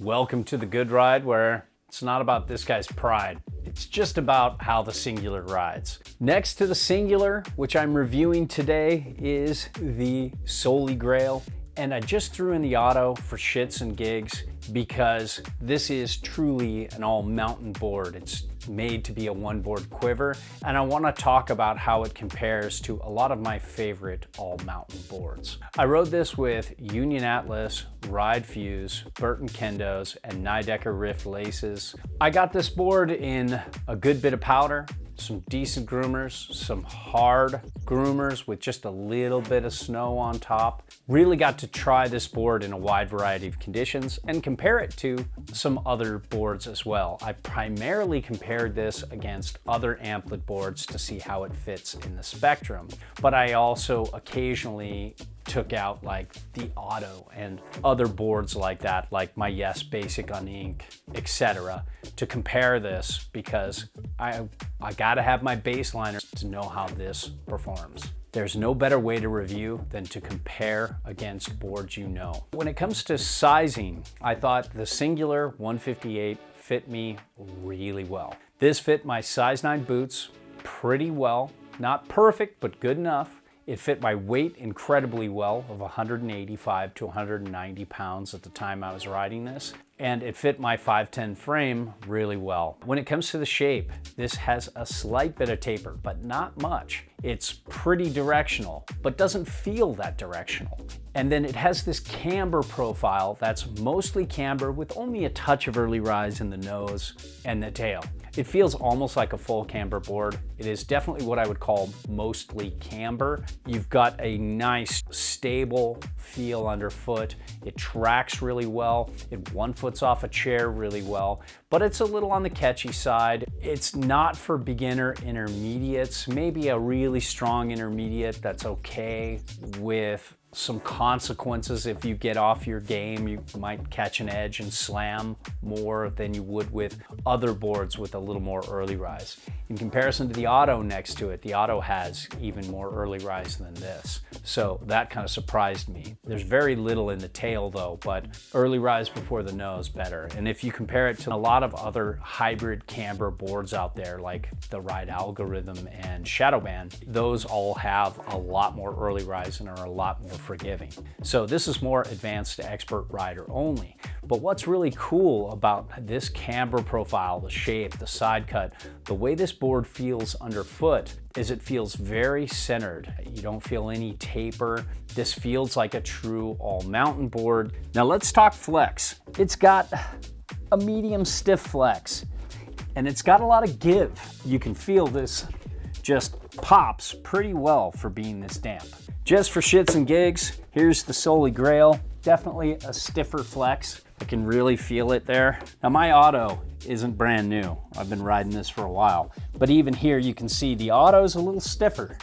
Welcome to the good ride, where it's not about this guy's pride. It's just about how the Singular rides. Next to the Singular, which I'm reviewing today, is the Holy Grail. And I just threw in the Auto for shits and gigs because this is truly an all mountain board. It's made to be a one board quiver. And I want to talk about how it compares to a lot of my favorite all mountain boards. I rode this with Union Atlas, Ride Fuse, Burton Kendos, and Nidecker Rift laces. I got this board in a good bit of powder, some decent groomers, some hard groomers with just a little bit of snow on top. Really got to try this board in a wide variety of conditions and compare it to some other boards as well. I primarily compared this against other Amplid boards to see how it fits in the spectrum, but I also occasionally took out like the Auto and other boards like that, like my Yes Basic on ink, etc., to compare this because I gotta have my baseliner to know how this performs. There's no better way to review than to compare against boards you know. When it comes to sizing, I thought the Singular 158 fit me really well. This fit my size 9 boots pretty well. Not perfect, but good enough. It fit my weight incredibly well of 185 to 190 pounds at the time I was riding this. And it fit my 510 frame really well. When it comes to the shape, this has a slight bit of taper, but not much. It's pretty directional, but doesn't feel that directional. And then it has this camber profile that's mostly camber with only a touch of early rise in the nose and the tail. It feels almost like a full camber board. It is definitely what I would call mostly camber. You've got a nice stable feel underfoot. It tracks really well. It one foots off a chair really well, but it's a little on the catchy side. It's not for beginner intermediates, maybe a really strong intermediate that's okay with some consequences. If you get off your game, you might catch an edge and slam more than you would with other boards with a little more early rise. In comparison to the Auto next to it, the Auto has even more early rise than this. So that kind of surprised me. There's very little in the tail though, but early rise before the nose better. And if you compare it to a lot of other hybrid camber boards out there, like the Ride Algorithm and Shadowband, those all have a lot more early rise and are a lot more forgiving. So this is more advanced to expert rider only. But what's really cool about this camber profile, the shape, the side cut, the way this board feels underfoot is it feels very centered. You don't feel any taper. This feels like a true all mountain board. Now let's talk flex. It's got a medium stiff flex and it's got a lot of give. You can feel this just pops pretty well for being this damp. Just for shits and gigs, here's the Holy Grail. Definitely a stiffer flex. I can really feel it there. Now my Auto isn't brand new. I've been riding this for a while, but even here you can see the Auto's a little stiffer.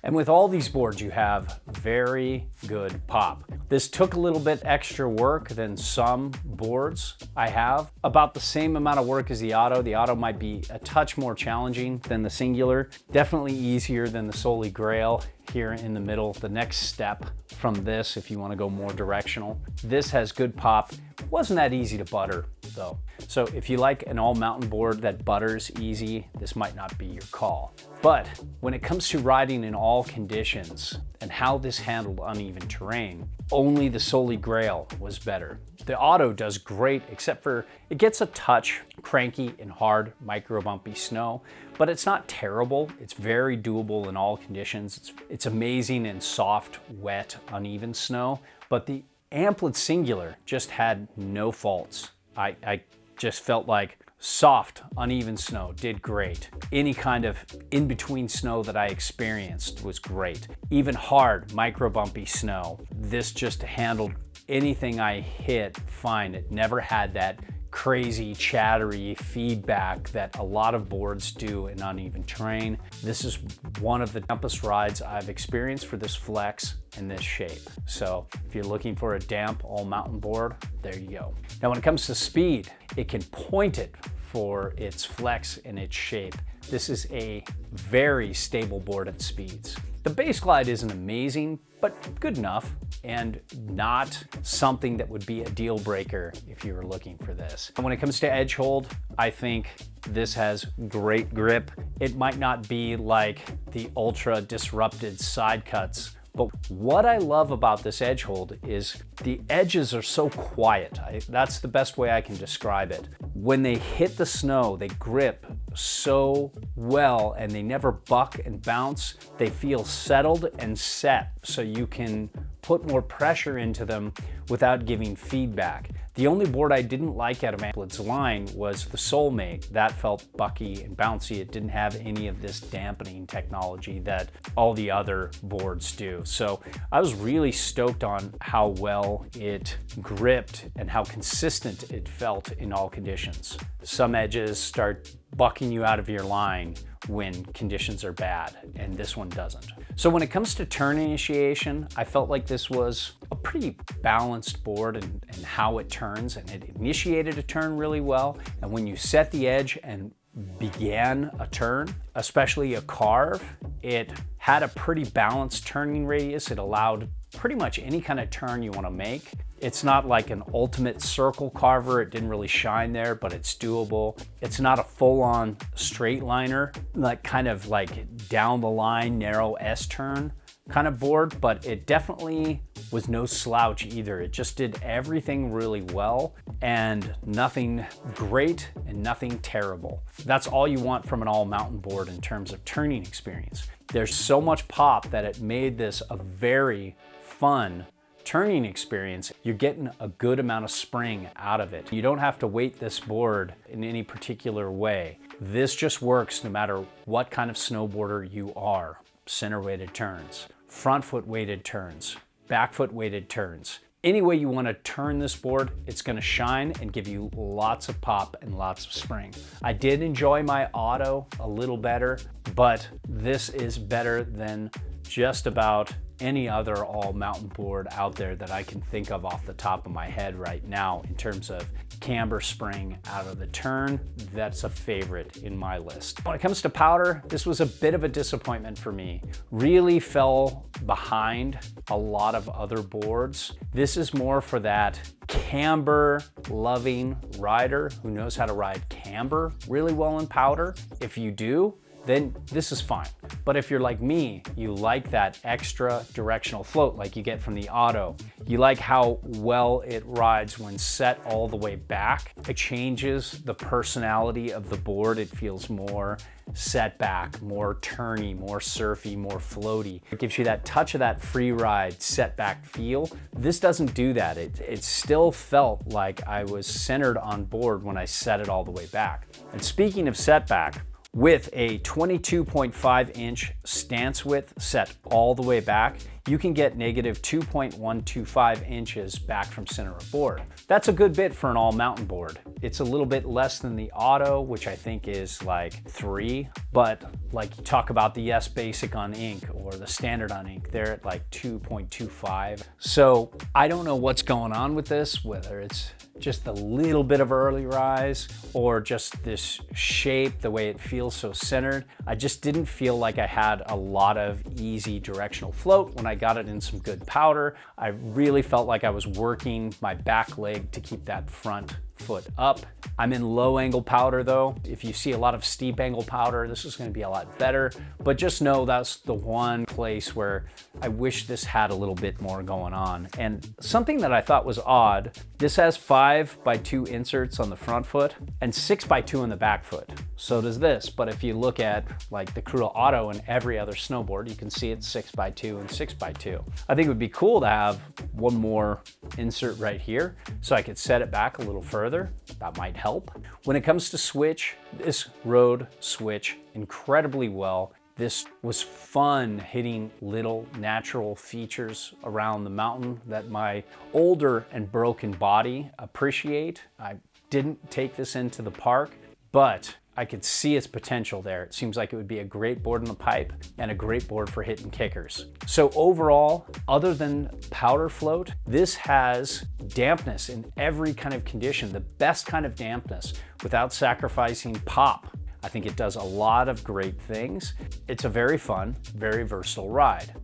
And with all these boards, you have very good pop. This took a little bit extra work than some boards I have. About the same amount of work as the Auto. The Auto might be a touch more challenging than the Singular. Definitely easier than the Holy Grail here in the middle. The next step from this, if you want to go more directional. This has good pop. It wasn't that easy to butter though. So if you like an all mountain board that butters easy, this might not be your call. But when it comes to riding in all conditions and how this handled uneven terrain, only the Holy Grail was better. The Auto does great, except for it gets a touch cranky in hard micro bumpy snow, but it's not terrible. It's very doable in all conditions. It's amazing in soft, wet, uneven snow, but the Amplid Singular just had no faults. I just felt like soft, uneven snow did great. Any kind of in-between snow that I experienced was great. Even hard, micro bumpy snow, this just handled anything I hit fine. It never had that crazy chattery feedback that a lot of boards do in uneven terrain. This is one of the dampest rides I've experienced for this flex and this shape. So if you're looking for a damp all mountain board, there you go. Now when it comes to speed, it can point it for its flex and its shape. This is a very stable board at speeds. The base glide isn't amazing, but good enough, and not something that would be a deal breaker if you were looking for this. And when it comes to edge hold, I think this has great grip. It might not be like the ultra disrupted side cuts, but what I love about this edge hold is the edges are so quiet. That's the best way I can describe it. When they hit the snow, they grip so well and they never buck and bounce. They feel settled and set, so you can put more pressure into them without giving feedback. The only board I didn't like out of Amplid's line was the Soulmate. That felt bucky and bouncy. It didn't have any of this dampening technology that all the other boards do. So I was really stoked on how well it gripped and how consistent it felt in all conditions. Some edges start bucking you out of your line when conditions are bad, and this one doesn't. So when it comes to turn initiation, I felt like this was a pretty balanced board and how it turns, and it initiated a turn really well. And when you set the edge and began a turn, especially a carve, it had a pretty balanced turning radius. It allowed pretty much any kind of turn you want to make. It's not like an ultimate circle carver. It didn't really shine there, but it's doable. It's not a full-on straight liner, like kind of like down the line, narrow S-turn kind of board, but it definitely was no slouch either. It just did everything really well, and nothing great and nothing terrible. That's all you want from an all mountain board in terms of turning experience. There's so much pop that it made this a very fun turning experience. You're getting a good amount of spring out of it. You don't have to weight this board in any particular way. This just works no matter what kind of snowboarder you are. Center weighted turns, front foot weighted turns, back foot weighted turns. Any way you want to turn this board, it's going to shine and give you lots of pop and lots of spring. I did enjoy my auto a little better, but this is better than just about any other all mountain board out there that I can think of off the top of my head right now in terms of camber spring out of the turn. That's a favorite in my list. When it comes to powder, this was a bit of a disappointment for me. Really fell behind a lot of other boards. This is more for that camber loving rider who knows how to ride camber really well in powder. If you do, then this is fine. But if you're like me, you like that extra directional float like you get from the auto. You like how well it rides when set all the way back. It changes the personality of the board. It feels more set back, more turny, more surfy, more floaty. It gives you that touch of that free ride set back feel. This doesn't do that. It still felt like I was centered on board when I set it all the way back. And speaking of setback, with a 22.5 inch stance width set all the way back, you can get negative 2.125 inches back from center of board. That's a good bit for an all mountain board. It's a little bit less than the auto, which I think is like 3, but like you talk about the Yes Basic on ink or the standard on ink, they're at like 2.25. So I don't know what's going on with this, whether it's just a little bit of early rise or just this shape, the way it feels so centered. I just didn't feel like I had a lot of easy directional float when I got it in some good powder. I really felt like I was working my back leg to keep that front foot up. I'm in low angle powder though. If you see a lot of steep angle powder, this is going to be a lot better, but just know that's the one place where I wish this had a little bit more going on. And something that I thought was odd, this has 5x2 inserts on the front foot and 6x2 on the back foot. So does this, but if you look at like the Cruda Auto and every other snowboard, you can see it's 6x2 and 6x2. I think it would be cool to have one more insert right here so I could set it back a little further. That might help. When it comes to switch, this rode switch incredibly well. This was fun hitting little natural features around the mountain that my older and broken body appreciate. I didn't take this into the park, but I could see its potential there. It seems like it would be a great board in the pipe and a great board for hitting kickers. So overall, other than powder float, this has dampness in every kind of condition, the best kind of dampness without sacrificing pop. I think it does a lot of great things. It's a very fun, very versatile ride.